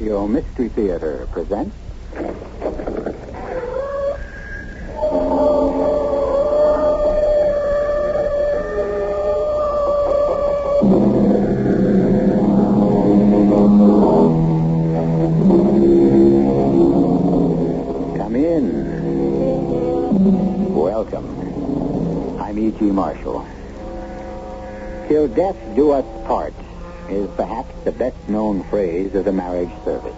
Radio Mystery Theater presents... Come in. Welcome. I'm E.G. Marshall. Till death do us part is perhaps the best-known phrase of the marriage service.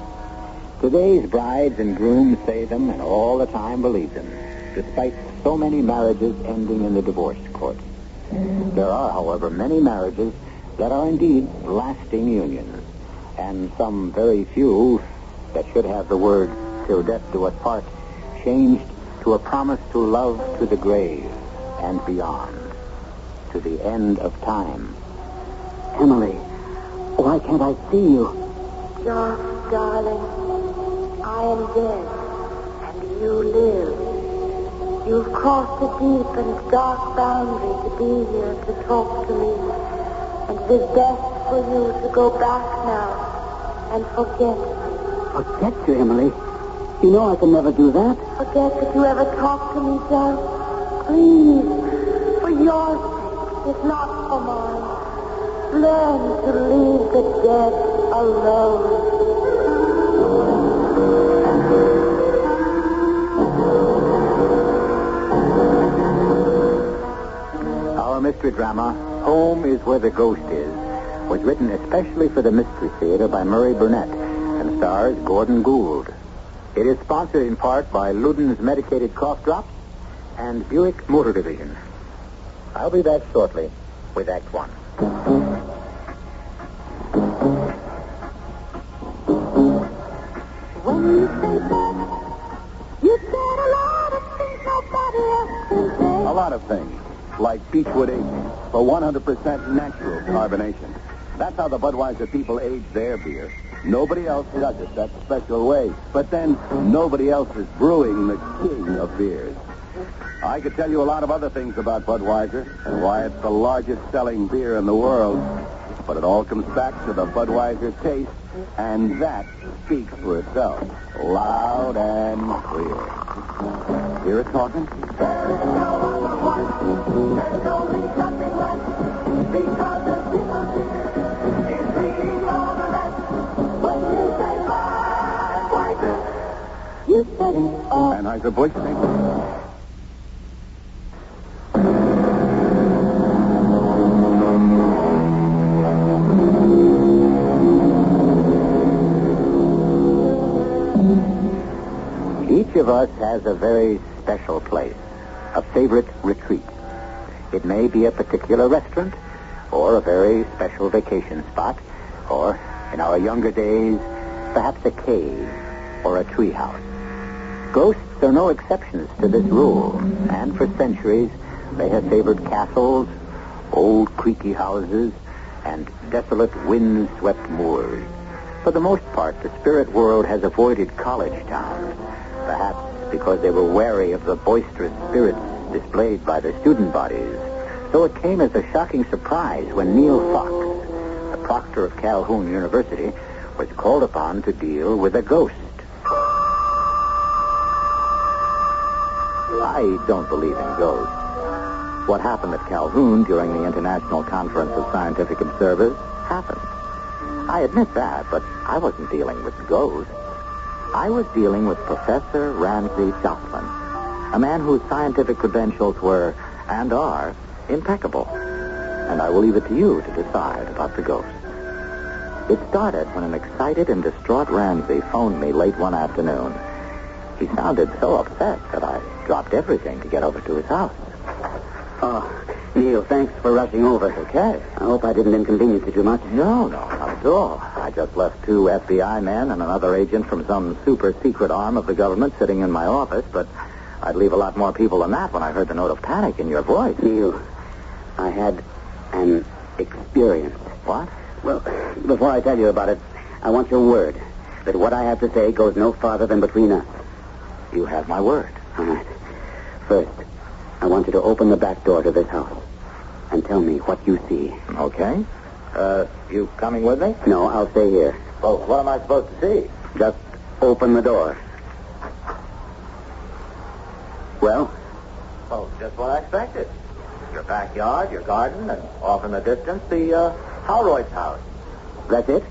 Today's brides and grooms say them and all the time believe them, despite so many marriages ending in the divorce court. There are, however, many marriages that are indeed lasting unions, and some very few that should have the word "till death do us part" changed to a promise to love to the grave and beyond, to the end of time. Emily, why can't I see you? John, darling, I am dead, and you live. You've crossed a deep and dark boundary to be here to talk to me, and it is best for you to go back now and forget me. Forget you, Emily? You know I can never do that. Forget that you ever talked to me, John. Please, for your sake, if not for mine. Learn to leave the dead alone. Our mystery drama, Home is Where the Ghost Is, was written especially for the Mystery Theater by Murray Burnett and stars Gordon Gould. It is sponsored in part by Luden's Medicated Cough Drops and Buick Motor Division. I'll be back shortly with Act One. When you say that, you said a lot of things nobody else can say. A lot of things, like Beechwood aging for 100% natural carbonation. That's how the Budweiser people age their beer. Nobody else does it that special way. But then, nobody else is brewing the king of beers. I could tell you a lot of other things about Budweiser and why it's the largest selling beer in the world. But it all comes back to the Budweiser taste, and that speaks for itself, loud and clear. Hear it talking? There is no other one. There's only something left. Because the people is reading all the rest. When you say Budweiser, you said it all. Anheuser-Busch, thank you. Each of us has a very special place, a favorite retreat. It may be a particular restaurant, or a very special vacation spot, or, in our younger days, perhaps a cave or a treehouse. Ghosts are no exceptions to this rule, and for centuries they have favored castles, old creaky houses, and desolate wind-swept moors. For the most part, the spirit world has avoided college towns, perhaps because they were wary of the boisterous spirits displayed by the student bodies. So it came as a shocking surprise when Neil Fox, the proctor of Calhoun University, was called upon to deal with a ghost. I don't believe in ghosts. What happened at Calhoun during the International Conference of Scientific Observers happened. I admit that, but I wasn't dealing with ghosts. I was dealing with Professor Ramsay Joplin, a man whose scientific credentials were, and are, impeccable. And I will leave it to you to decide about the ghost. It started when an excited and distraught Ramsay phoned me late one afternoon. He sounded so upset that I dropped everything to get over to his house. Oh, Neil, thanks for rushing over. Okay. I hope I didn't inconvenience you too much. No, not at all. I just left 2 FBI men and another agent from some super-secret arm of the government sitting in my office, but I'd leave a lot more people than that when I heard the note of panic in your voice. Neil, I had an experience. What? Well, before I tell you about it, I want your word that what I have to say goes no farther than between us. You have my word. All right. First, I want you to open the back door to this house and tell me what you see. Okay. You coming with me? No, I'll stay here. Well, what am I supposed to see? Just open the door. Well? Oh, just what I expected. Your backyard, your garden, and off in the distance, the Howroyd's house. That's it?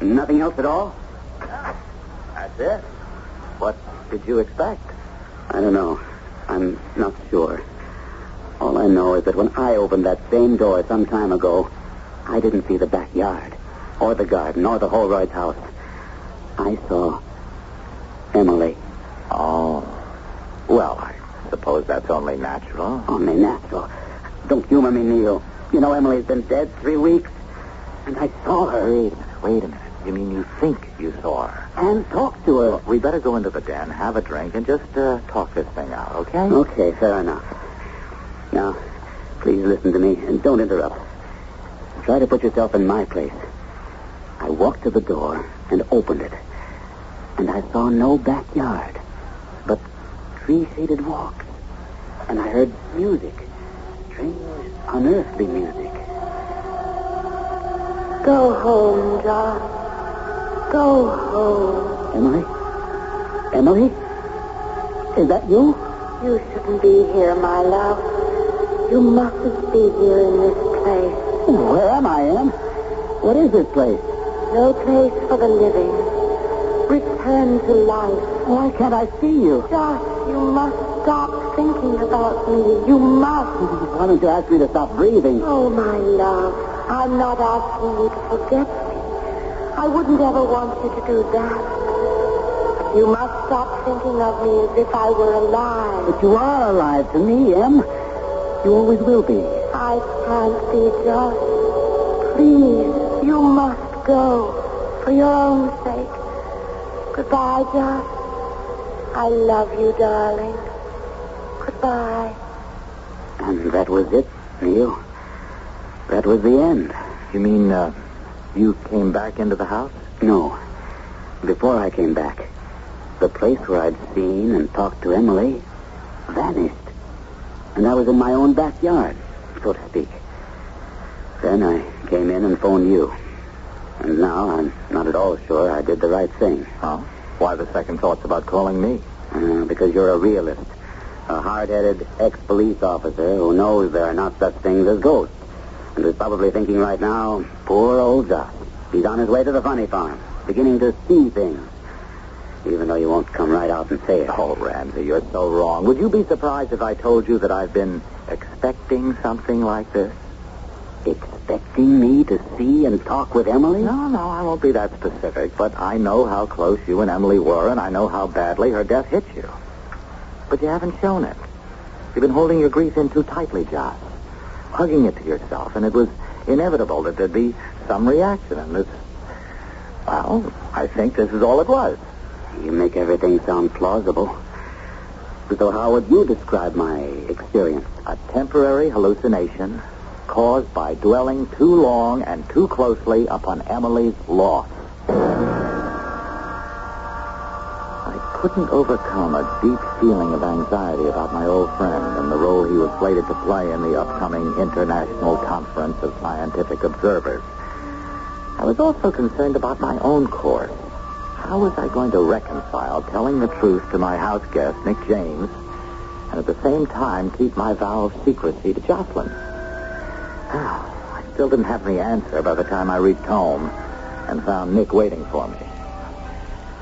Nothing else at all? Yeah, that's it. What did you expect? I don't know. I'm not sure. All I know is that when I opened that same door some time ago, I didn't see the backyard, or the garden, or the Holroyd's house. I saw Emily. Oh. Well, I suppose that's only natural. Only natural. Don't humor me, Neil. You know Emily's been dead 3 weeks, and I saw her. Wait a minute. You mean you think you saw her? And talked to her. Well, we better go into the den, have a drink, and just talk this thing out, okay? Okay, fair enough. Now, please listen to me, and don't interrupt. Try to put yourself in my place. I walked to the door and opened it, and I saw no backyard, but tree-shaded walks, and I heard music, strange, unearthly music. Go home, John. Go home. Emily? Emily? Is that you? You shouldn't be here, my love. You mustn't be here in this place. Where am I, Em? What is this place? No place for the living. Return to life. Why can't I see you? Josh, you must stop thinking about me. You must. Why don't you ask me to stop breathing? Oh, my love, I'm not asking you to forget me. I wouldn't ever want you to do that. You must stop thinking of me as if I were alive. But you are alive to me, Em. You always will be. I can't be, Josh. Please, you must go. For your own sake. Goodbye, Josh. I love you, darling. Goodbye. And that was it, Neil. That was the end. You mean, you came back into the house? No. Before I came back, the place where I'd seen and talked to Emily vanished. And I was in my own backyard, so to speak. Then I came in and phoned you. And now I'm not at all sure I did the right thing. Huh? Why the second thoughts about calling me? Because you're a realist. A hard-headed ex-police officer who knows there are not such things as ghosts. And is probably thinking right now, poor old Josh. He's on his way to the funny farm, beginning to see things. Even though you won't come right out and say it. Oh, Ramsey, you're so wrong. Would you be surprised if I told you that I've been expecting something like this? Expecting me to see and talk with Emily? No, I won't be that specific, but I know how close you and Emily were, and I know how badly her death hit you. But you haven't shown it. You've been holding your grief in too tightly, Josh. Hugging it to yourself, and it was inevitable that there'd be some reaction, and this... Well, I think this is all it was. You make everything sound plausible. So how would you describe my experience? A temporary hallucination caused by dwelling too long and too closely upon Emily's loss. I couldn't overcome a deep feeling of anxiety about my old friend and the role he was slated to play in the upcoming International Conference of Scientific Observers. I was also concerned about my own course. How was I going to reconcile telling the truth to my house guest, Nick James, and at the same time keep my vow of secrecy to Jocelyn? I still didn't have the answer by the time I reached home and found Nick waiting for me.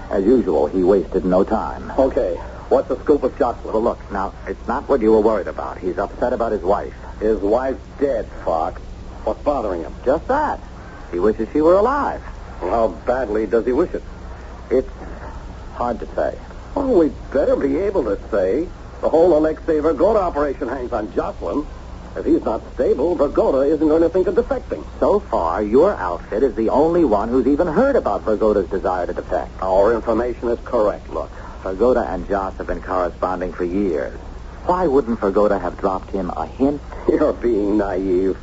As usual, he wasted no time. Okay, what's the scoop with Jocelyn? Well, look, now, it's not what you were worried about. He's upset about his wife. His wife's dead, Fox. What's bothering him? Just that. He wishes she were alive. Well, how badly does he wish it? It's hard to say. Well, we'd better be able to say. The whole Alexei Vergoda operation hangs on Jocelyn. If he's not stable, Vergoda isn't going to think of defecting. So far, your outfit is the only one who's even heard about Vergoda's desire to defect. Our information is correct. Look, Vergoda and Joss have been corresponding for years. Why wouldn't Vergoda have dropped him a hint? You're being naive.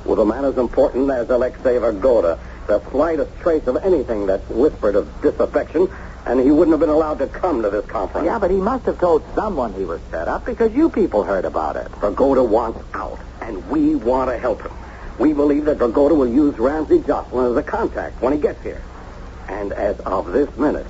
With a man as important as Alexei Vergoda, the slightest trace of anything that's whispered of disaffection, and he wouldn't have been allowed to come to this conference. Yeah, but he must have told someone he was set up because you people heard about it. Vergoda wants out, and we want to help him. We believe that Vergoda will use Ramsey Jocelyn as a contact when he gets here. And as of this minute,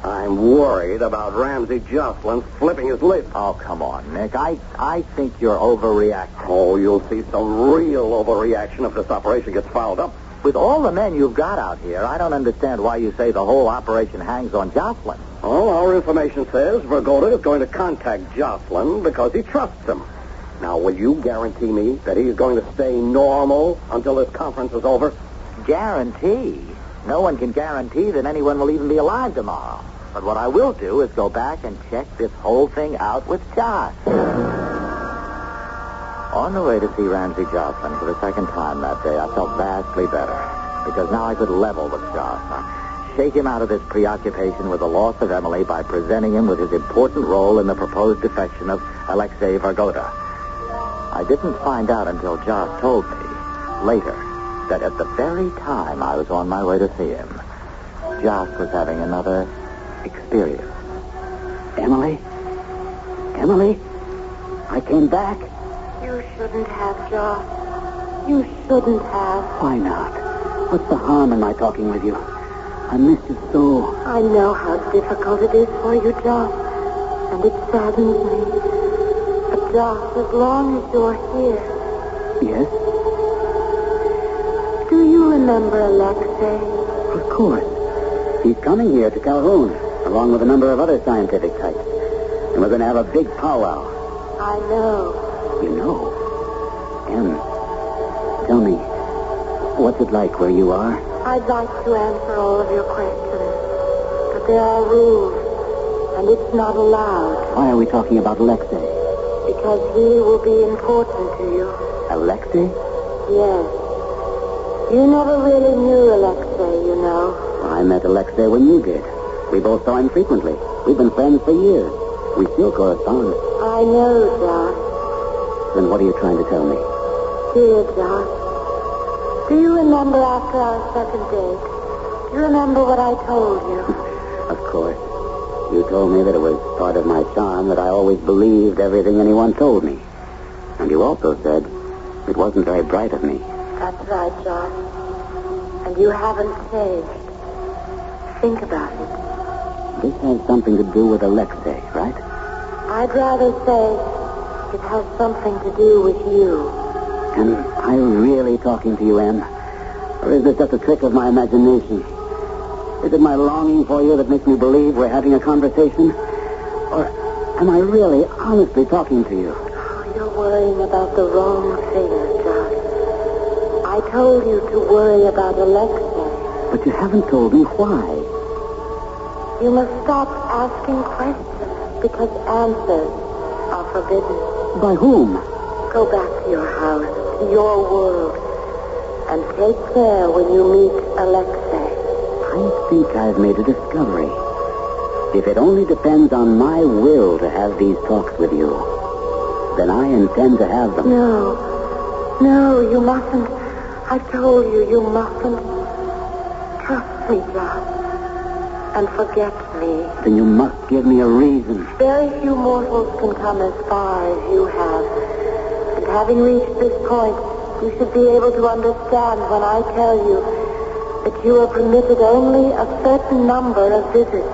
I'm worried about Ramsey Jocelyn flipping his lid. Oh, come on, Nick. I think you're overreacting. Oh, you'll see some real overreaction if this operation gets fouled up. With all the men you've got out here, I don't understand why you say the whole operation hangs on Jocelyn. Well, our information says Vergoda is going to contact Jocelyn because he trusts him. Now, will you guarantee me that he's going to stay normal until this conference is over? Guarantee? No one can guarantee that anyone will even be alive tomorrow. But what I will do is go back and check this whole thing out with Josh. On the way to see Ramsey Jocelyn for the second time that day, I felt vastly better, because now I could level with Josh. Shake him out of this preoccupation with the loss of Emily by presenting him with his important role in the proposed defection of Alexei Vergoda. I didn't find out until Josh told me later that at the very time I was on my way to see him, Josh was having another experience. Emily? Emily? I came back. You shouldn't have, Josh. You shouldn't have. Why not? What's the harm in my talking with you? I missed you so. I know how difficult it is for you, Josh, and it saddens me. But, Josh, as long as you're here... Yes? Do you remember Alexei? Of course. He's coming here to Calhoun, along with a number of other scientific types. And we're going to have a big powwow. I know. You know? Em, tell me, what's it like where you are? I'd like to answer all of your questions, but there are rules, and it's not allowed. Why are we talking about Alexei? Because he will be important to you. Alexei? Yes. You never really knew Alexei, you know. I met Alexei when you did. We both saw him frequently. We've been friends for years. We still correspond. I know, Josh. Then what are you trying to tell me? Dear Josh, do you remember after our second date? Do you remember what I told you? Of course. You told me that it was part of my charm that I always believed everything anyone told me. And you also said it wasn't very bright of me. That's right, Josh. And you haven't changed. Think about it. This has something to do with Alexei, right? I'd rather say it has something to do with you. Am I really talking to you, Em? Or is this just a trick of my imagination? Is it my longing for you that makes me believe we're having a conversation? Or am I really, honestly talking to you? Oh, you're worrying about the wrong thing, Josh. I told you to worry about Alexei. But you haven't told me why. You must stop asking questions because answers are forbidden. By whom? Go back to your house, to your world, and take care when you meet Alexei. I think I've made a discovery. If it only depends on my will to have these talks with you, then I intend to have them. No, you mustn't. I told you, you mustn't. Trust me, Josh, and forget me. Then you must give me a reason. Very few mortals can come as far as you have. And having reached this point, you should be able to understand when I tell you that you are permitted only a certain number of visits.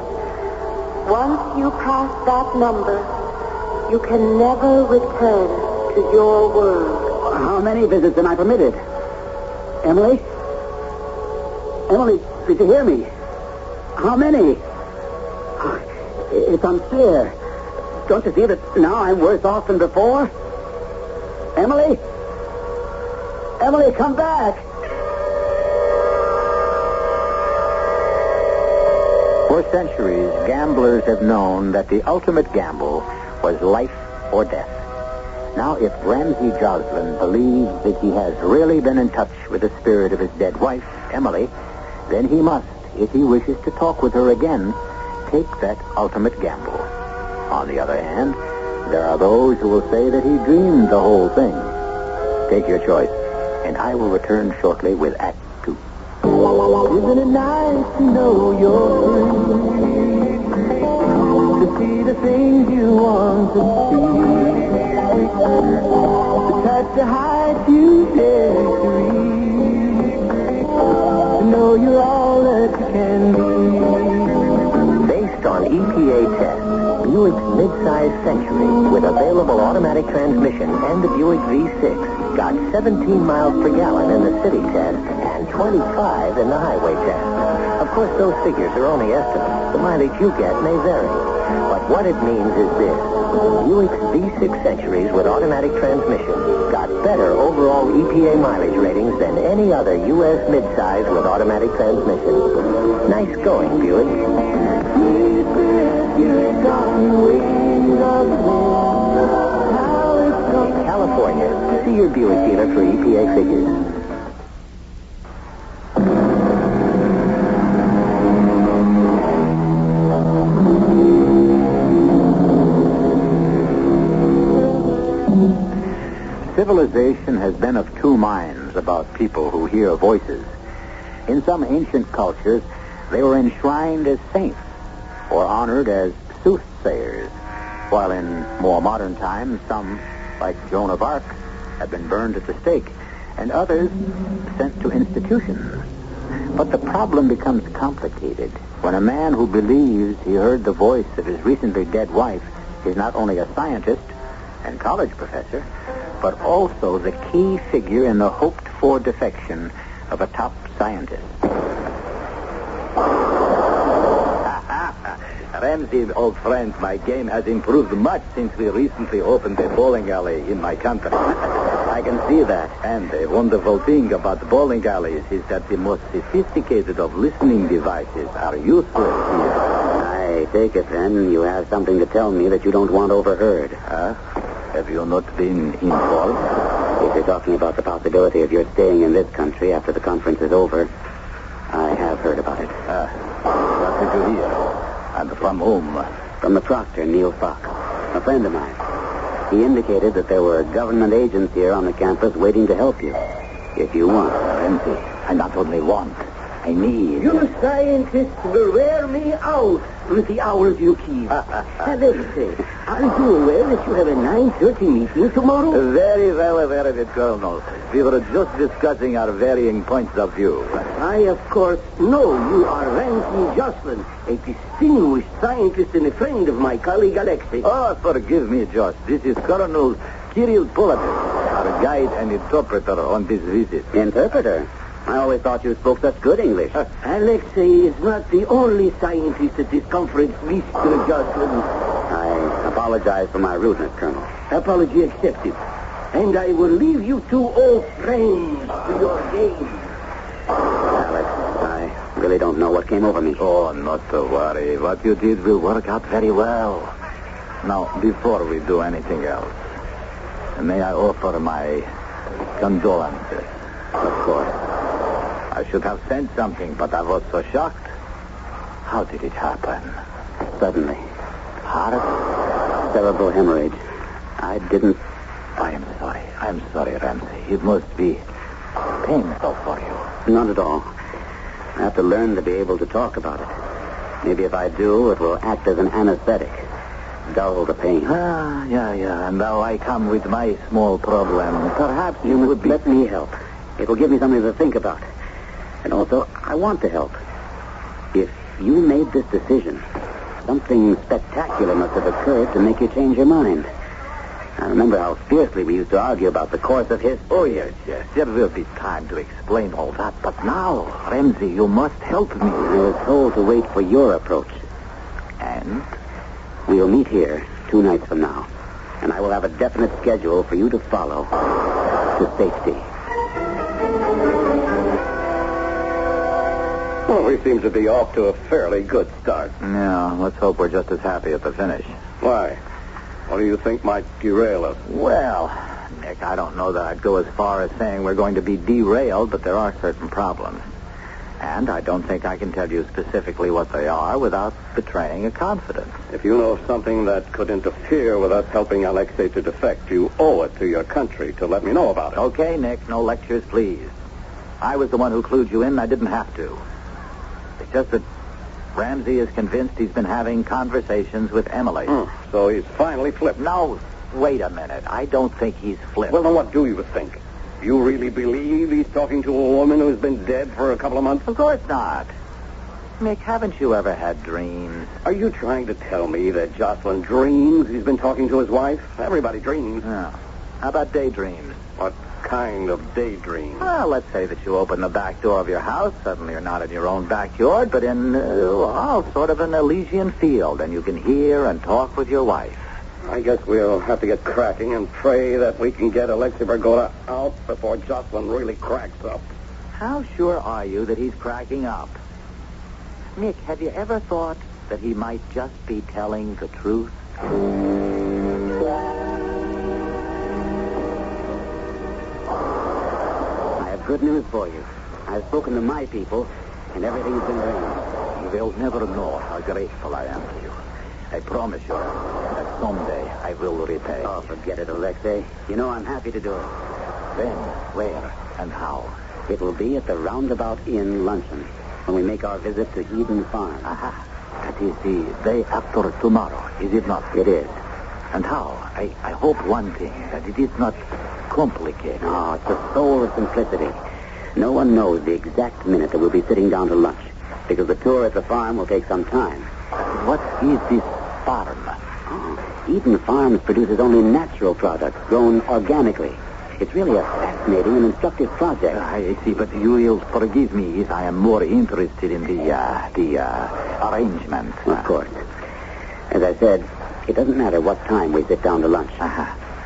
Once you pass that number, you can never return to your world. How many visits am I permitted? Emily? Emily, did you hear me? How many? It's unfair. Don't you see that now I'm worse off than before? Emily? Emily, come back! For centuries, gamblers have known that the ultimate gamble was life or death. Now, if Ramsey Jocelyn believes that he has really been in touch with the spirit of his dead wife, Emily, then he must, if he wishes to talk with her again, take that ultimate gamble. On the other hand, there are those who will say that he dreamed the whole thing. Take your choice, and I will return shortly with Act 2. Isn't it nice to know you're free? To see the things you want to see. To touch the heights you dare to reach. To know you're all that you can be. Buick's mid-size Century with available automatic transmission and the Buick V6 got 17 miles per gallon in the city test and 25 in the highway test. Of course, those figures are only estimates. The mileage you get may vary. But what it means is this. Buick's V6 Centuries with automatic transmission got better overall EPA mileage ratings than any other U.S. midsize with automatic transmission. Nice going, Buick. In California, see your Buick dealer for EPA figures. Civilization has been of two minds about people who hear voices. In some ancient cultures, they were enshrined as saints or honored as soothsayers, while in more modern times, some, like Joan of Arc, have been burned at the stake, and others sent to institutions. But the problem becomes complicated when a man who believes he heard the voice of his recently dead wife is not only a scientist and college professor, but also the key figure in the hoped-for defection of a top scientist. Ramsey, old friend, my game has improved much since we recently opened a bowling alley in my country. I can see that. And a wonderful thing about bowling alleys is that the most sophisticated of listening devices are useless here. I take it, then, you have something to tell me that you don't want overheard. Huh? Have you not been informed? If you're talking about the possibility of your staying in this country after the conference is over, I have heard about it. What did you hear? And from whom? From the proctor, Neil Fox, a friend of mine. He indicated that there were government agents here on the campus waiting to help you, if you want. Ramsey, I not only want, I need. You scientists will wear me out with the hours you keep. Alexei, are you aware that you have a 9:30 meeting tomorrow? Very well aware of it, Colonel. We were just discussing our varying points of view. I, of course, know you are Ramsey Jocelyn, a distinguished scientist and a friend of my colleague Alexei. Oh, forgive me, Josh. This is Colonel Kirill Polatin, our guide and interpreter on this visit. Interpreter? I always thought you spoke such good English. Alexei is not the only scientist at this conference, Mr. Jocelyn. I apologize for my rudeness, Colonel. Apology accepted. And I will leave you two old friends to your game. Alex, I really don't know what came over me. Oh, not to worry. What you did will work out very well. Now, before we do anything else, may I offer my condolences? Of course. I should have sent something, but I was so shocked. How did it happen? Suddenly. Heart? Cerebral hemorrhage. I didn't... I am sorry. I'm sorry, Ramsey. It must be painful for you. Not at all. I have to learn to be able to talk about it. Maybe if I do, it will act as an anesthetic. Dull the pain. Yeah. And now I come with my small problem. Perhaps you would be... Let me help. It will give me something to think about. And also, I want to help. If you made this decision, something spectacular must have occurred to make you change your mind. I remember how fiercely we used to argue about the course of history. Oh, yes. There will be time to explain all that. But now, Ramsey, you must help me. I was told to wait for your approach. And? We'll meet here 2 nights from now. And I will have a definite schedule for you to follow to safety. Well, we seem to be off to a fairly good start. Yeah, let's hope we're just as happy at the finish. Why? What do you think might derail us? Well, Nick, I don't know that I'd go as far as saying we're going to be derailed, but there are certain problems. And I don't think I can tell you specifically what they are without betraying a confidence. If you know of something that could interfere with us helping Alexei to defect, you owe it to your country to let me know about it. Okay, Nick, no lectures, please. I was the one who clued you in. I didn't have to. It's just that Ramsey is convinced he's been having conversations with Emily. So he's finally flipped. No, wait a minute. I don't think he's flipped. Well, then what do you think? You really believe he's talking to a woman who's been dead for a couple of months? Of course not. Mick, haven't you ever had dreams? Are you trying to tell me that Jocelyn dreams he's been talking to his wife? Everybody dreams. No. How about daydreams? What kind of daydream? Well, let's say that you open the back door of your house. Suddenly you're not in your own backyard, but in, sort of an Elysian field, and you can hear and talk with your wife. I guess we'll have to get cracking and pray that we can get Alexei Vergoda out before Jocelyn really cracks up. How sure are you that he's cracking up? Nick, have you ever thought that he might just be telling the truth? I have good news for you. I've spoken to my people, and everything's been arranged. You will never know how grateful I am to you. I promise you that someday I will repay. Oh, forget it, Alexei. You know I'm happy to do it. When, where, and how? It will be at the Roundabout Inn luncheon when we make our visit to Eden Farm. Aha. That is the day after tomorrow, is it not? It is. And how? I hope one thing, that it is not complicated. No, it's the soul of simplicity. No one knows the exact minute that we'll be sitting down to lunch, because the tour at the farm will take some time. What is this farm? Oh, Eden Farms produces only natural products grown organically. It's really a fascinating and instructive project. I see, but you will forgive me if I am more interested in the arrangement. Of course. As I said, it doesn't matter what time we sit down to lunch.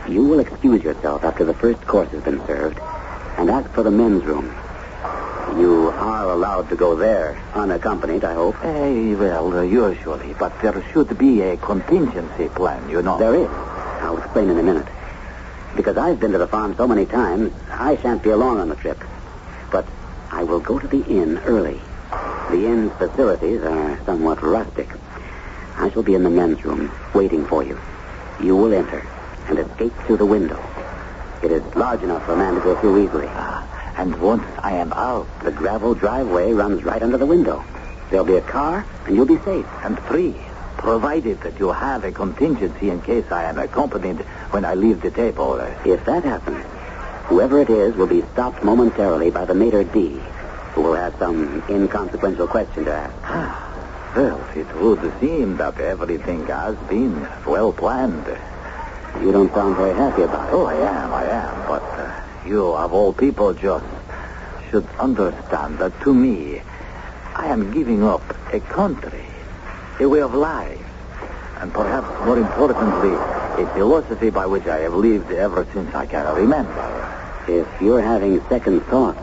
You will excuse yourself after the first course has been served and ask for the men's room. You are allowed to go there, unaccompanied, I hope. Well, usually, but there should be a contingency plan, you know. There is. I'll explain in a minute. Because I've been to the farm so many times, I shan't be along on the trip. But I will go to the inn early. The inn's facilities are somewhat rustic. I shall be in the men's room, waiting for you. You will enter and escape through the window. It is large enough for a man to go through easily. And once I am out, the gravel driveway runs right under the window. There'll be a car, and you'll be safe. And free, provided that you have a contingency in case I am accompanied when I leave the table. If that happens, whoever it is will be stopped momentarily by the maitre d', who will have some inconsequential question to ask. Well, it would seem that everything has been well planned. You don't sound very happy about it. Oh, I am. But you, of all people, just should understand that to me, I am giving up a country, a way of life, and perhaps more importantly, a philosophy by which I have lived ever since I can remember. If you're having second thoughts,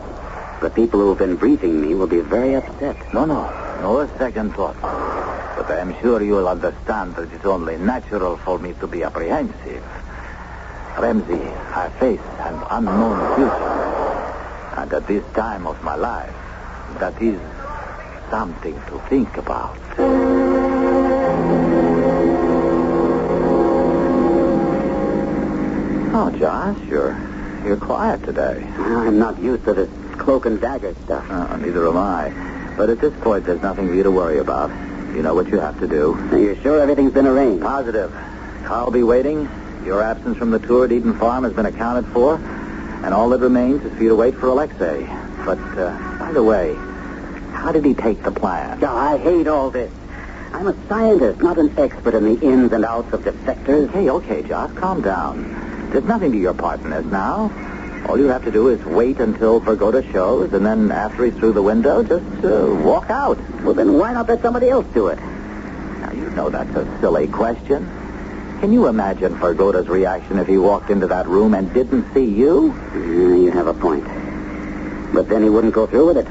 the people who have been briefing me will be very upset. No second thought. But I am sure you will understand that it's only natural for me to be apprehensive. Ramsey, I face an unknown future. And at this time of my life, that is something to think about. Oh, Josh, you're quiet today. I'm not used to this cloak and dagger stuff. Neither am I. But at this point, there's nothing for you to worry about. You know what you have to do. Are you sure everything's been arranged? Positive. I'll be waiting. Your absence from the tour at Eden Farm has been accounted for. And all that remains is for you to wait for Alexei. But, by the way, how did he take the plan? Oh, I hate all this. I'm a scientist, not an expert in the ins and outs of defectors. Okay, Josh, calm down. There's nothing to your part in this now. All you have to do is wait until Vergoda shows, and then after he's through the window, just walk out. Well, then why not let somebody else do it? Now, you know that's a silly question. Can you imagine Vergoda's reaction if he walked into that room and didn't see you? You have a point. But then he wouldn't go through with it.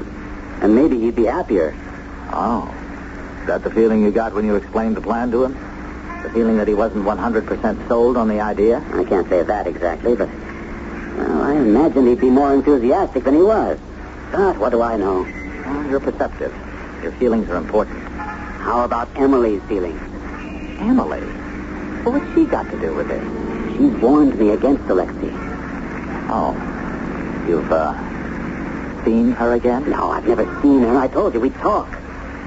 And maybe he'd be happier. Oh. Is that the feeling you got when you explained the plan to him? The feeling that he wasn't 100% sold on the idea? I can't say that exactly, but... Well, I imagined he'd be more enthusiastic than he was. But what do I know? Well, you're perceptive. Your feelings are important. How about Emily's feelings? Emily? Well, what's she got to do with it? She's warned me against Alexei. Oh. You've, seen her again? No, I've never seen her. I told you, we talk.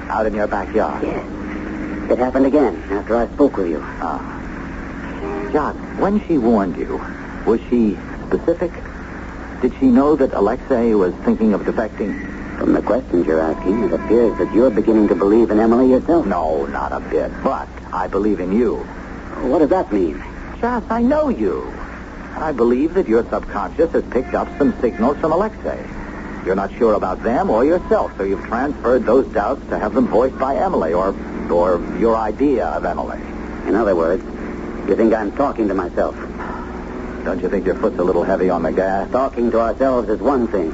Out in your backyard? Yes. It happened again after I spoke with you. Oh. John, when she warned you, was she specific? Did she know that Alexei was thinking of defecting? From the questions you're asking, it appears that you're beginning to believe in Emily yourself. No, not a bit. But I believe in you. What does that mean? Just, I know you. I believe that your subconscious has picked up some signals from Alexei. You're not sure about them or yourself, so you've transferred those doubts to have them voiced by Emily or your idea of Emily. In other words, you think I'm talking to myself. Don't you think your foot's a little heavy on the gas? Talking to ourselves is one thing,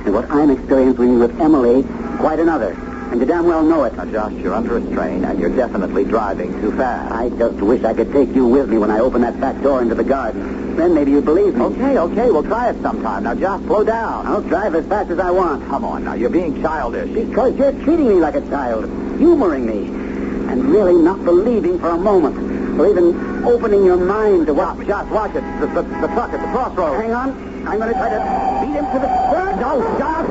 and what I'm experiencing with Emily, quite another. And you damn well know it. Now, Josh, you're under a strain, and you're definitely driving too fast. I just wish I could take you with me when I open that back door into the garden. Then maybe you'd believe me. Okay, we'll try it sometime. Now, Josh, slow down. I'll drive as fast as I want. Come on, now, you're being childish. Because you're treating me like a child, humoring me, and really not believing for a moment, or even opening your mind to what... Josh, watch it. The truck at the crossroads. Hang on. I'm going to try to beat him to the spur. No, Josh!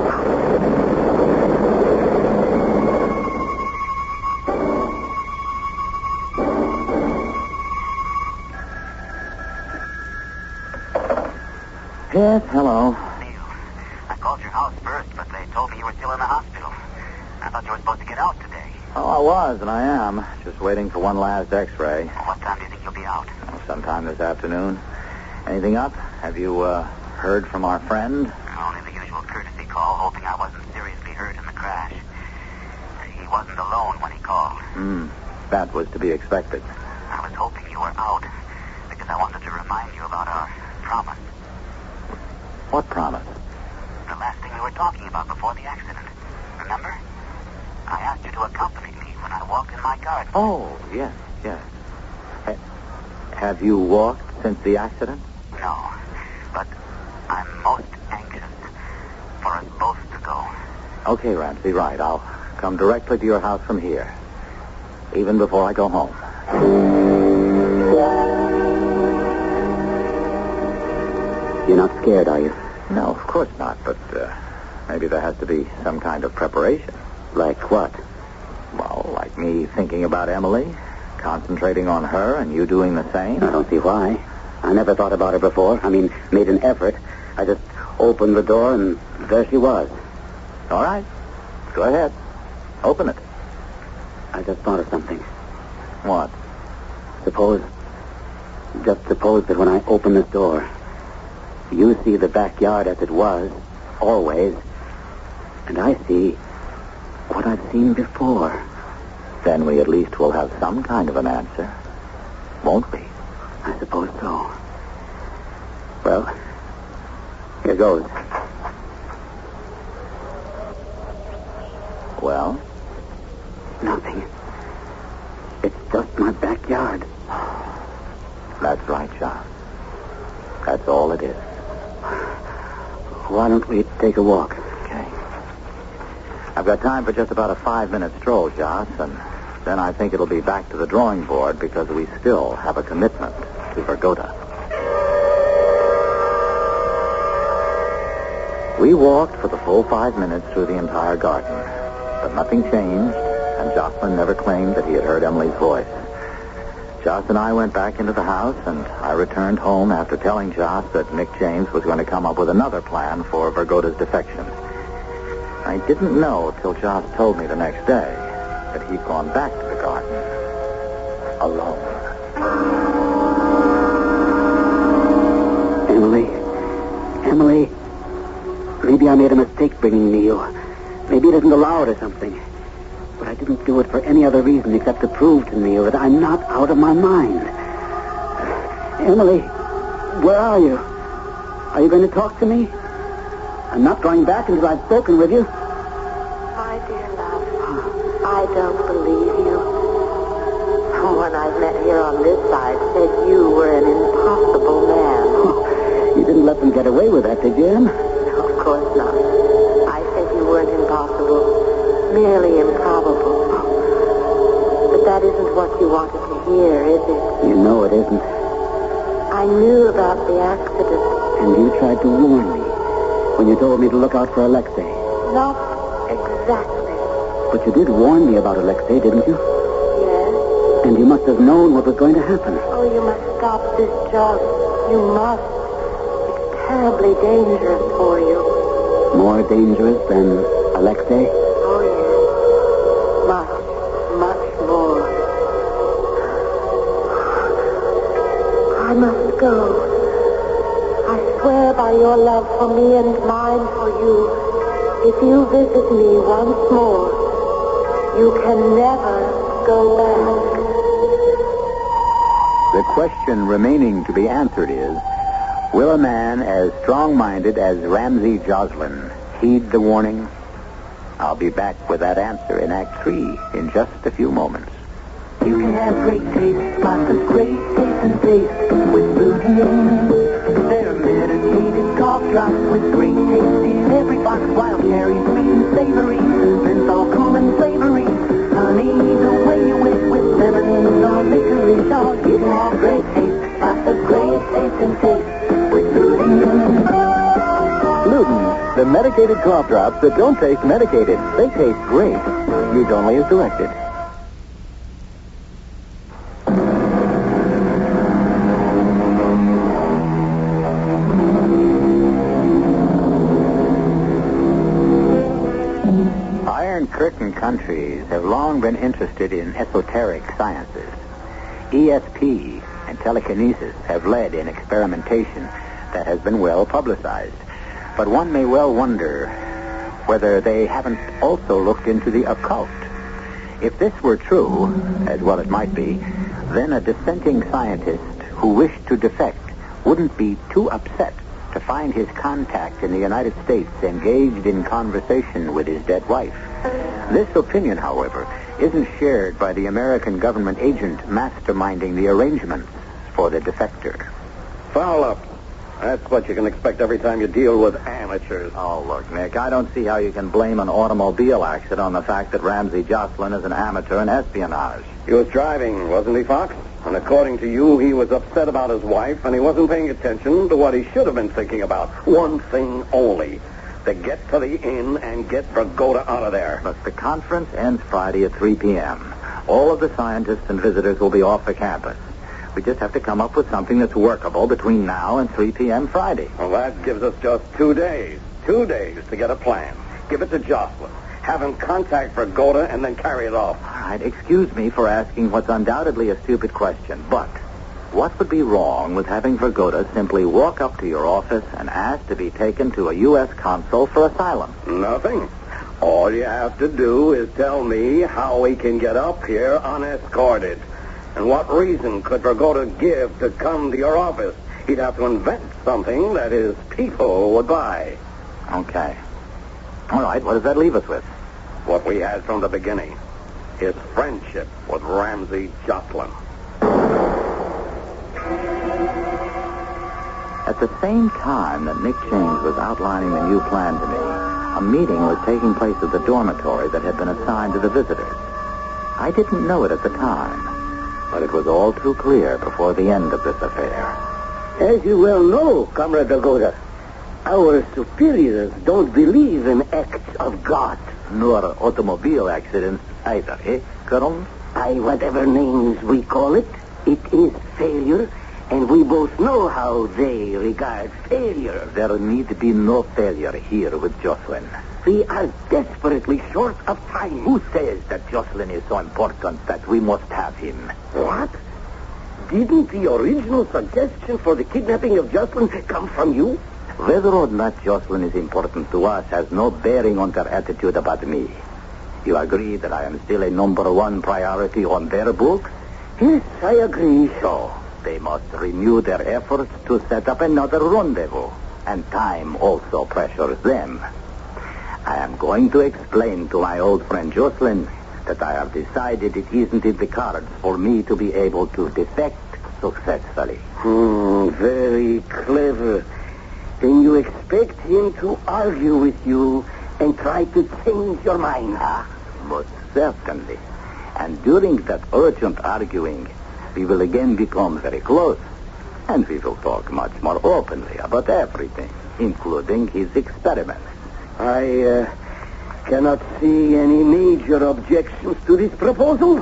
Yes, hello. Neil, I called your house first, but they told me you were still in the hospital. I thought you were supposed to get out today. Oh, I was, and I am. Just waiting for one last x-ray. What time do you think you'll be out? Sometime this afternoon. Anything up? Have you, heard from our friend? Only the usual courtesy call, hoping I wasn't seriously hurt in the crash. He wasn't alone when he called. That was to be expected. I was hoping you were out, because I wanted to remind you about our promise. What promise? The last thing we were talking about before the accident. Remember? I asked you to accompany me when I walk in my garden. Oh, yes. Have you walked since the accident? No, but I'm most anxious for us both to go. Okay, Ramsey, right. I'll come directly to your house from here, even before I go home. You're not scared, are you? No, of course not, but maybe there has to be some kind of preparation. Like what? Well, like me thinking about Emily, concentrating on her, and you doing the same. I don't see why. I never thought about her before. I mean, made an effort. I just opened the door, and there she was. All right. Go ahead. Open it. I just thought of something. What? Suppose that when I open this door, you see the backyard as it was, always, and I see what I've seen before. Then we at least will have some kind of an answer, won't we? I suppose so. Well, here goes. Well? Nothing. It's just my backyard. That's right, John. That's all it is. Why don't we take a walk? Okay. I've got time for just about a 5-minute stroll, Joss, and then I think it'll be back to the drawing board because we still have a commitment to Vergota. We walked for the full 5 minutes through the entire garden, but nothing changed, and Jocelyn never claimed that he had heard Emily's voice. Joss and I went back into the house, and I returned home after telling Joss that Nick James was going to come up with another plan for Vergota's defection. I didn't know till Joss told me the next day that he'd gone back to the garden alone. Emily, maybe I made a mistake bringing Neil. Maybe it isn't allowed or something. But I didn't do it for any other reason except to prove to Neil that I'm not out of my mind. Emily, where are you? Are you going to talk to me? I'm not going back until I've spoken with you. My dear love, I don't believe you. Someone I've met here on this side said you were an impossible man. Oh, you didn't let them get away with that, did you, Em? Of course not. I said you weren't impossible. Merely improbable. But that isn't what you wanted to hear, is it? You know it isn't. I knew about the accident. And you tried to warn me when you told me to look out for Alexei. Not exactly. But you did warn me about Alexei, didn't you? Yes. And you must have known what was going to happen. Oh, you must stop this, John. You must. It's terribly dangerous for you. More dangerous than Alexei? Oh, yes. Much more. I must go. I swear by your love for me and mine for you, if you visit me once more, you can never go back. The question remaining to be answered is, will a man as strong-minded as Ramsey Joslin heed the warning? I'll be back with that answer in Act 3 in just a few moments. You can have great taste, lots of great taste and taste with Luden's. They're medicated cough drops with great taste in every box. Wild cherry, sweet and savory, menthol, cool and flavory. Honey, the way you went with lemon or licorice. Oh, you can have great taste, lots of great taste and taste with Luden's. Luden's, the medicated cough drops that don't taste medicated. They taste great. Use only as directed. Iron Curtain countries have long been interested in esoteric sciences. ESP and telekinesis have led in experimentation that has been well publicized. But one may well wonder whether they haven't also looked into the occult. If this were true, as well it might be, then a dissenting scientist who wished to defect wouldn't be too upset to find his contact in the United States engaged in conversation with his dead wife. This opinion, however, isn't shared by the American government agent masterminding the arrangements for the defector. Foul up. That's what you can expect every time you deal with amateurs. Oh, look, Nick, I don't see how you can blame an automobile accident on the fact that Ramsey Joslin is an amateur in espionage. He was driving, wasn't he, Fox? And according to you, he was upset about his wife, and he wasn't paying attention to what he should have been thinking about. One thing only. To get to the inn and get Vergoda out of there. Look, the conference ends Friday at 3 p.m. All of the scientists and visitors will be off the campus. We just have to come up with something that's workable between now and 3 p.m. Friday. Well, that gives us just 2 days. 2 days to get a plan. Give it to Jocelyn. Have him contact Vergoda and then carry it off. All right, excuse me for asking what's undoubtedly a stupid question, but what would be wrong with having Vergoda simply walk up to your office and ask to be taken to a U.S. consul for asylum? Nothing. All you have to do is tell me how he can get up here unescorted. And what reason could Vergoda give to come to your office? He'd have to invent something that his people would buy. Okay. All right, what does that leave us with? What we had from the beginning. His friendship with Ramsey Joslin. At the same time that Nick James was outlining the new plan to me, a meeting was taking place at the dormitory that had been assigned to the visitors. I didn't know it at the time, but it was all too clear before the end of this affair. As you well know, Comrade Vergoda, our superiors don't believe in acts of God. Nor automobile accidents either, eh, Colonel? Whatever names we call it, it is failure, and we both know how they regard failure. There need be no failure here with Jocelyn. We are desperately short of time. Who says that Jocelyn is so important that we must have him? What? Didn't the original suggestion for the kidnapping of Jocelyn come from you? Whether or not Jocelyn is important to us has no bearing on their attitude about me. You agree that I am still a number one priority on their books? Yes, I agree. So, they must renew their efforts to set up another rendezvous. And time also pressures them. I am going to explain to my old friend Jocelyn that I have decided it isn't in the cards for me to be able to defect successfully. Very clever. Then you expect him to argue with you and try to change your mind, huh? Most certainly. And during that urgent arguing, we will again become very close. And we will talk much more openly about everything, including his experiments. I cannot see any major objections to this proposal.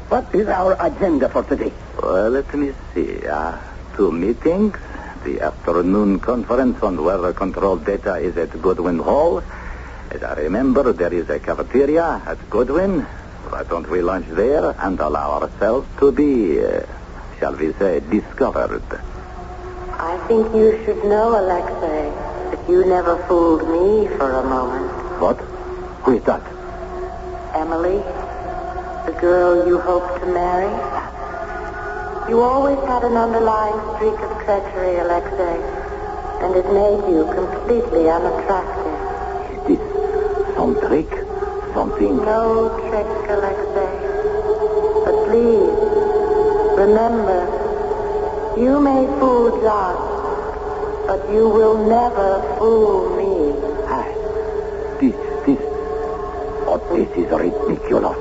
What is our agenda for today? Well, let me see. 2 meetings, The afternoon conference on weather control data is at Goodwin Hall. As I remember, there is a cafeteria at Goodwin. Why don't we lunch there and allow ourselves to be, shall we say, discovered? I think you should know, Alexei, that you never fooled me for a moment. What? Who is that? Emily, the girl you hope to marry. You always had an underlying streak of treachery, Alexei, and it made you completely unattractive. Is this some trick? Something? No trick, Alexei. But please, remember, you may fool Josh, but you will never fool me. This is ridiculous.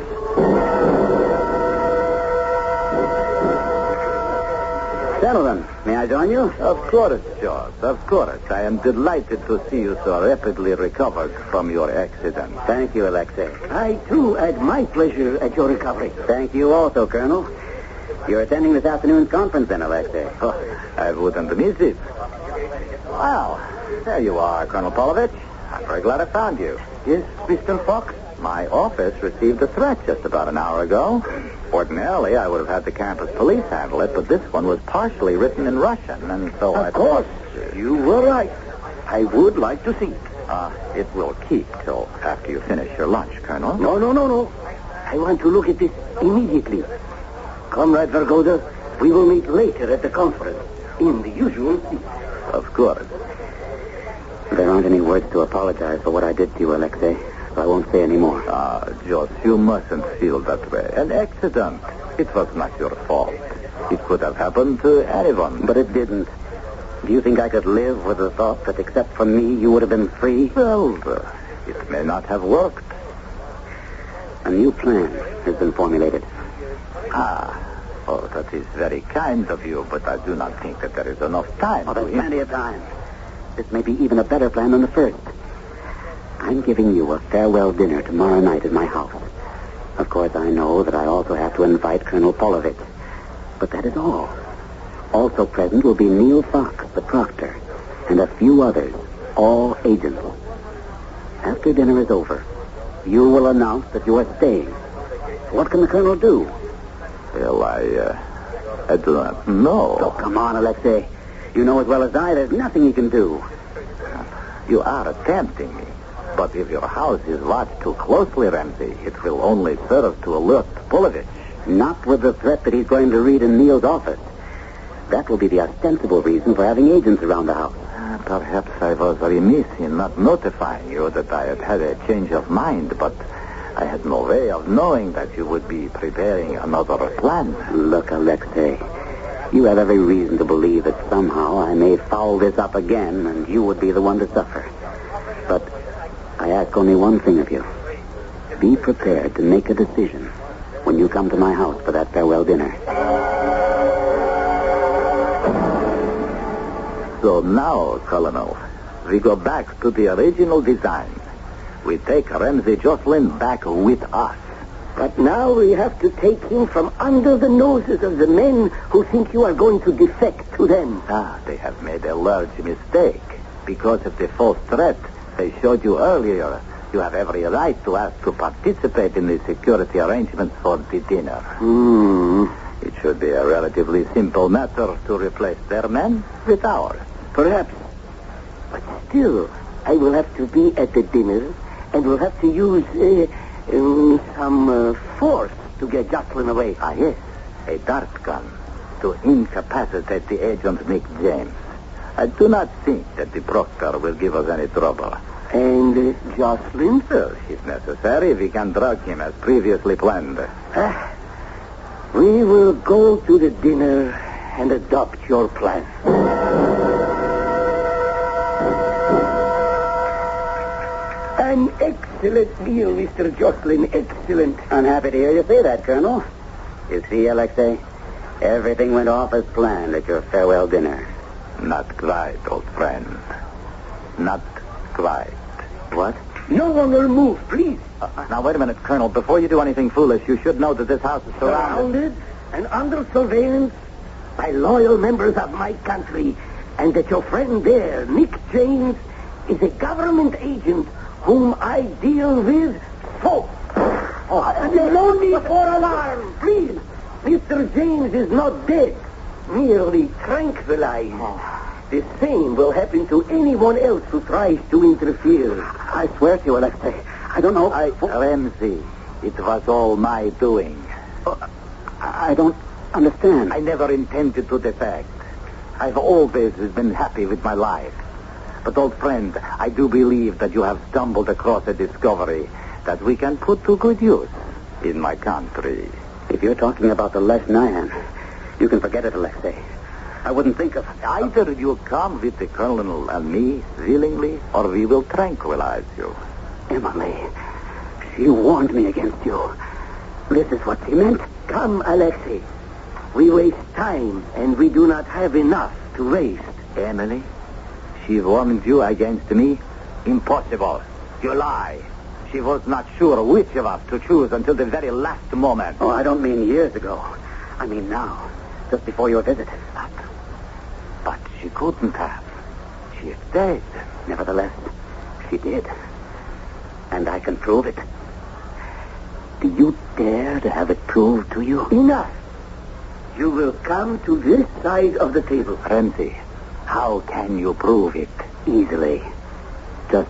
Gentlemen, may I join you? Of course, George, of course. I am delighted to see you so rapidly recovered from your accident. Thank you, Alexei. I, too, add my pleasure at your recovery. Thank you also, Colonel. You're attending this afternoon's conference then, Alexei. Oh, I wouldn't miss it. Well, there you are, Colonel Polovich. I'm very glad I found you. Yes, Mr. Fox? My office received a threat just about an hour ago. Ordinarily, I would have had the campus police handle it, but this one was partially written in Russian, and so Of course, you were right. I would like to see it. It will keep till after you finish your lunch, Colonel. No. I want to look at this immediately. Comrade Vergoda, we will meet later at the conference, in the usual seat. Of course. There aren't any words to apologize for what I did to you, Alexei, so I won't say any more. Josh, you mustn't feel that way. An accident. It was not your fault. It could have happened to anyone. But it didn't. Do you think I could live with the thought that except for me, you would have been free? Well, it may not have worked. A new plan has been formulated. Oh, that is very kind of you, but I do not think that there is enough time. Oh, there's plenty of time. This may be even a better plan than the first. I'm giving you a farewell dinner tomorrow night at my house. Of course, I know that I also have to invite Colonel Polovich. But that is all. Also present will be Neil Fox, the proctor, and a few others, all agents. After dinner is over, you will announce that you are staying. What can the colonel do? Well, I do not know. Oh, come on, Alexei. You know as well as I, there's nothing he can do. You are tempting me. But if your house is watched too closely, Ramsey, it will only serve to alert Polovich. Not with the threat that he's going to read in Neil's office. That will be the ostensible reason for having agents around the house. Perhaps I was remiss in not notifying you that I had had a change of mind, but I had no way of knowing that you would be preparing another plan. Look, Alexei, you have every reason to believe that somehow I may foul this up again and you would be the one to suffer. But I ask only one thing of you. Be prepared to make a decision when you come to my house for that farewell dinner. So now, Colonel, we go back to the original design. We take Ramsey Jocelyn back with us. But now we have to take him from under the noses of the men who think you are going to defect to them. They have made a large mistake. Because of the false threat they showed you earlier, you have every right to ask to participate in the security arrangements for the dinner. It should be a relatively simple matter to replace their men with ours. Perhaps. But still, I will have to be at the dinner and will have to use some force to get Jocelyn away. Yes. A dart gun to incapacitate the agent Nick James. I do not think that the proctor will give us any trouble. And Jocelyn? Well, if necessary, we can drug him as previously planned. We will go to the dinner and adopt your plan. An excellent meal, Mr. Jocelyn. Excellent. I'm happy to hear you say that, Colonel. You see, Alexei, everything went off as planned at your farewell dinner. Not quite, old friend. Not quite. What? No one will move, please. Now, wait a minute, Colonel. Before you do anything foolish, you should know that this house is surrounded. And under surveillance by loyal members of my country and that your friend there, Nick James, is a government agent whom I deal with so. No need for alarm, please. Mr. James is not dead, merely tranquilized. The same will happen to anyone else who tries to interfere. I swear to you, Alexei, I don't know. Ramsey, it was all my doing. I don't understand. I never intended to defect. I've always been happy with my life. But, old friend, I do believe that you have stumbled across a discovery that we can put to good use in my country. If you're talking about the Les Nyan, you can forget it, Alexei. I wouldn't think of... Either you come with the Colonel and me willingly, or we will tranquilize you. Emily, she warned me against you. This is what she meant. Come, Alexei. We waste time, and we do not have enough to waste. Emily, she warned you against me? Impossible. You lie. She was not sure which of us to choose until the very last moment. Oh, I don't mean years ago. I mean now, just before your visit. But she couldn't have. She is dead. Nevertheless, she did. And I can prove it. Do you dare to have it proved to you? Enough. You will come to this side of the table. Ramsey, how can you prove it? Easily. Just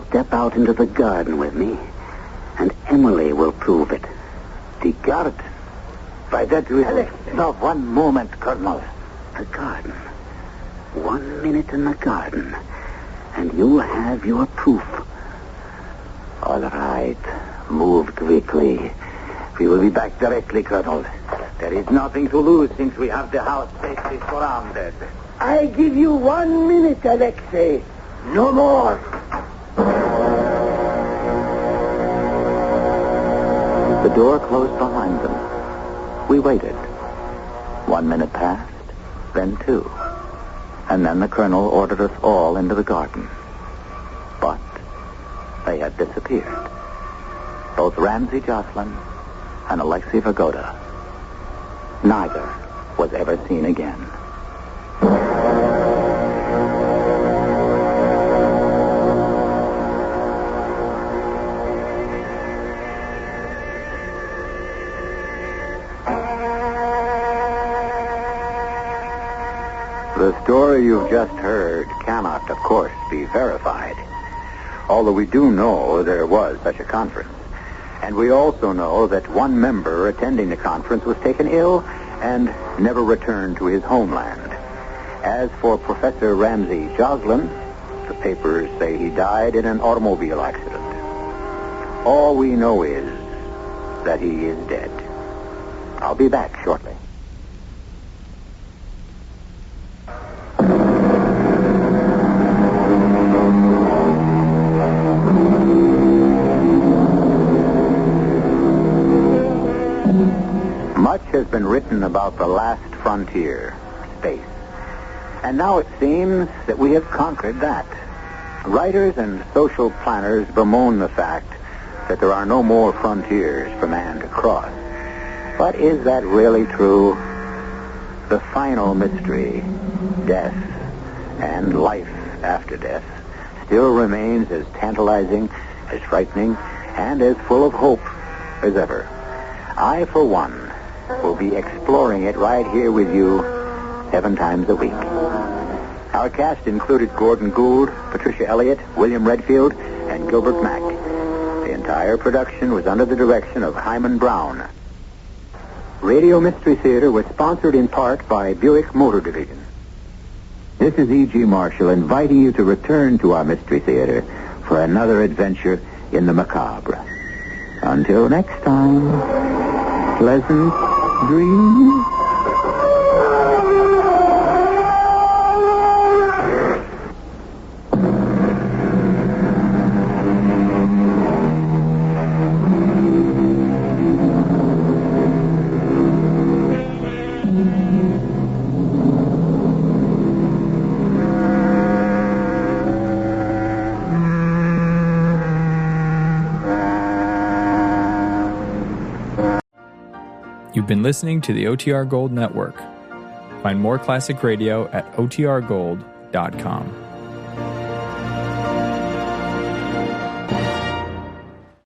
step out into the garden with me, and Emily will prove it. The garden? By that will... Alex. No, one moment, Colonel. The garden. 1 minute in the garden, and you'll have your proof. All right. Move quickly. We will be back directly, Colonel. There is nothing to lose since we have the house safely surrounded. I give you 1 minute, Alexei. No more. The door closed behind them. We waited. 1 minute passed, then 2. And then the Colonel ordered us all into the garden. But they had disappeared. Both Ramsey Jocelyn and Alexei Vagoda. Neither was ever seen again. The story you've just heard cannot, of course, be verified. Although we do know there was such a conference. And we also know that one member attending the conference was taken ill and never returned to his homeland. As for Professor Ramsey Jocelyn, the papers say he died in an automobile accident. All we know is that he is dead. I'll be back shortly. Much has been written about the last frontier, space. And now it seems that we have conquered that. Writers and social planners bemoan the fact that there are no more frontiers for man to cross. But is that really true? The final mystery, death and life after death, still remains as tantalizing, as frightening, and as full of hope as ever. I, for one, will be exploring it right here with you 7 times a week. Our cast included Gordon Gould, Patricia Elliott, William Redfield, and Gilbert Mack. The entire production was under the direction of Hyman Brown. Radio Mystery Theater was sponsored in part by Buick Motor Division. This is E.G. Marshall inviting you to return to our Mystery Theater for another adventure in the macabre. Until next time, pleasant dreams. You've been listening to the OTR Gold Network. Find more classic radio at otrgold.com.